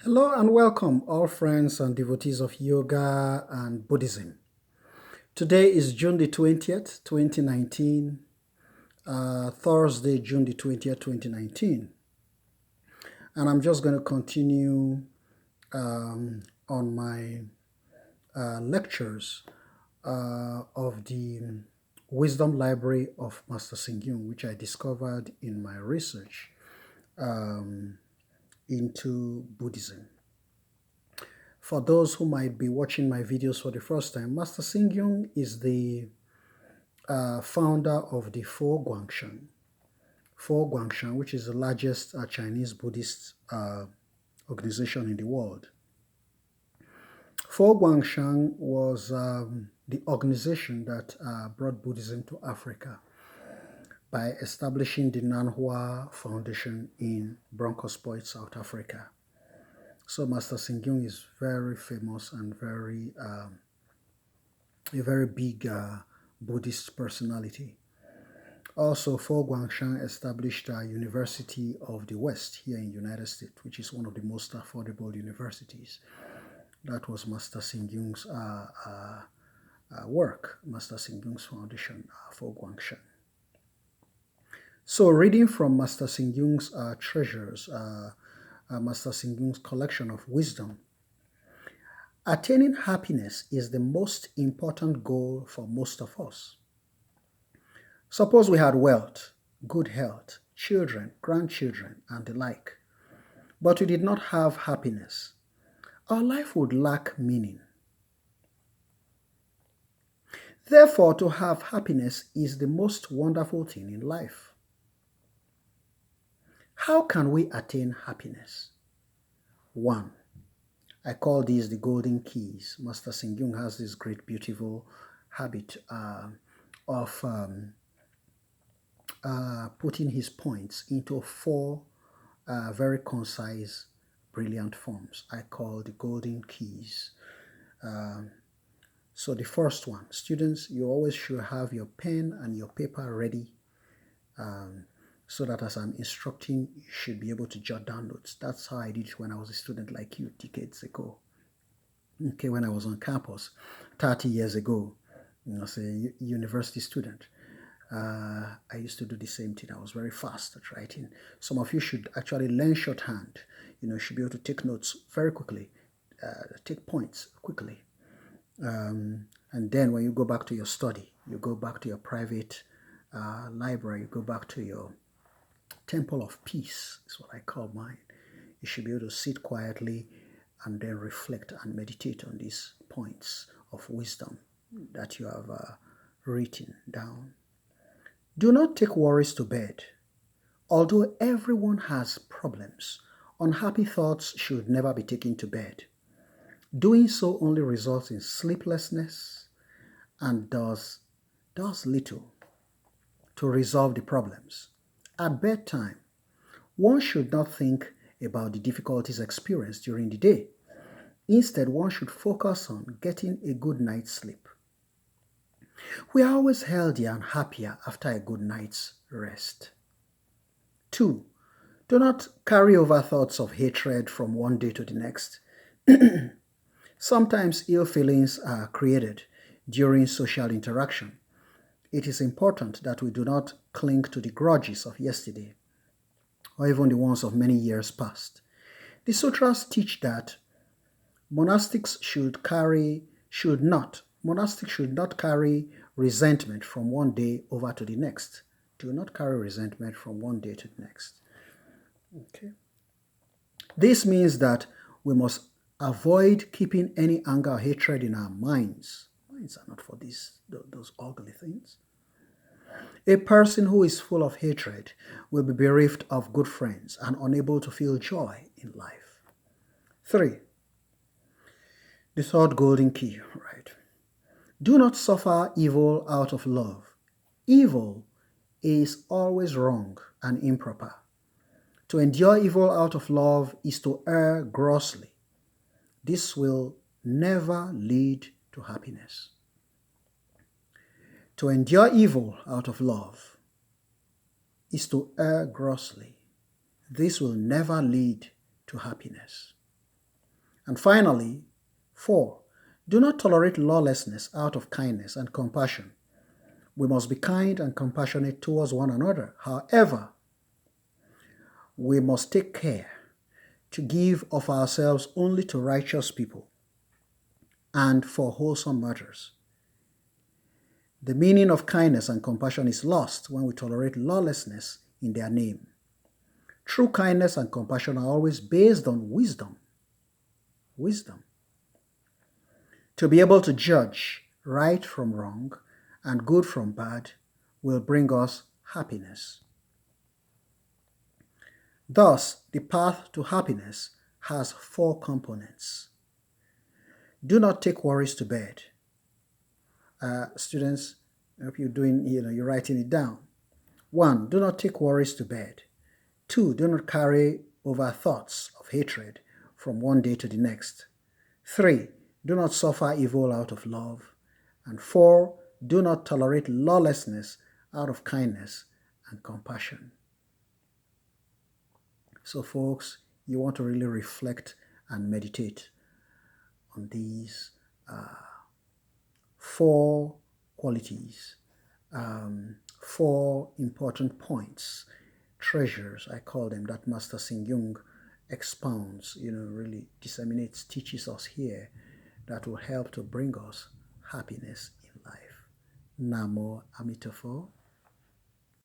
Hello and welcome, all friends and devotees of yoga and Buddhism. Today is June the 20th, 2019, Thursday, June the 20th, 2019. And I'm just going to continue on my lectures of the Wisdom Library of Master Sing which I discovered in my research into Buddhism. For those who might be watching my videos for the first time, Master Sing is the founder of the Fo Guangshan. Fo Guangshan, which is the largest Chinese Buddhist organization in the world. Fo Guangshan was the organization that brought Buddhism to Africa by establishing the Nanhua Foundation in Bronkhorstpoort, South Africa. So Master Sing is very famous and a very big Buddhist personality. Also, Fo Guangshan established a University of the West here in the United States, which is one of the most affordable universities. That was Master Sing work, Master Sing foundation, Fo Guangshan. So reading from Master Sing treasures, Master Sing collection of wisdom. Attaining happiness is the most important goal for most of us. Suppose we had wealth, good health, children, grandchildren, and the like, but we did not have happiness. Our life would lack meaning. Therefore, to have happiness is the most wonderful thing in life. How can we attain happiness? 1. I call these the golden keys. Master Sing has this great, beautiful habit of putting his points into 4 very concise, brilliant forms. I call the golden keys. So the first one, students, you always should have your pen and your paper ready so that as I'm instructing, you should be able to jot down notes. That's how I did it when I was a student like you decades ago. Okay, when I was on campus 30 years ago, as a university student, I used to do the same thing. I was very fast at writing. Some of you should actually learn shorthand. You should be able to take notes very quickly, take points quickly. And then when you go back to your study, you go back to your private library, you go back to your temple of peace, is what I call mine. You should be able to sit quietly and then reflect and meditate on these points of wisdom that you have written down. Do not take worries to bed. Although everyone has problems, unhappy thoughts should never be taken to bed. Doing so only results in sleeplessness and does little to resolve the problems. At bedtime, one should not think about the difficulties experienced during the day. Instead, one should focus on getting a good night's sleep. We are always healthier and happier after a good night's rest. 2. Do not carry over thoughts of hatred from one day to the next. Sometimes ill feelings are created during social interaction. It is important that we do not cling to the grudges of yesterday or even the ones of many years past. The sutras teach that monastics should not carry resentment from one day over to the next. Do not carry resentment from one day to the next. Okay. This means that we must avoid keeping any anger or hatred in our minds. Minds are not for those ugly things. A person who is full of hatred will be bereft of good friends and unable to feel joy in life. 3. The third golden key, right? Do not suffer evil out of love. Evil is always wrong and improper. To endure evil out of love is to err grossly. This will never lead to happiness. To endure evil out of love is to err grossly. This will never lead to happiness. And finally, 4, do not tolerate lawlessness out of kindness and compassion. We must be kind and compassionate towards one another. However, we must take care to give of ourselves only to righteous people and for wholesome matters. The meaning of kindness and compassion is lost when we tolerate lawlessness in their name. True kindness and compassion are always based on wisdom. Wisdom. To be able to judge right from wrong and good from bad will bring us happiness. Thus, the path to happiness has 4 components. Do not take worries to bed. Students, I hope you're writing it down. 1, do not take worries to bed. 2, do not carry over thoughts of hatred from one day to the next. 3, do not suffer evil out of love. And 4, do not tolerate lawlessness out of kindness and compassion. So folks, you want to really reflect and meditate on these 4 qualities, 4 important points, treasures, I call them, that Master Singh Jung expounds, really disseminates, teaches us here, that will help to bring us happiness in life. Namo Amitofo.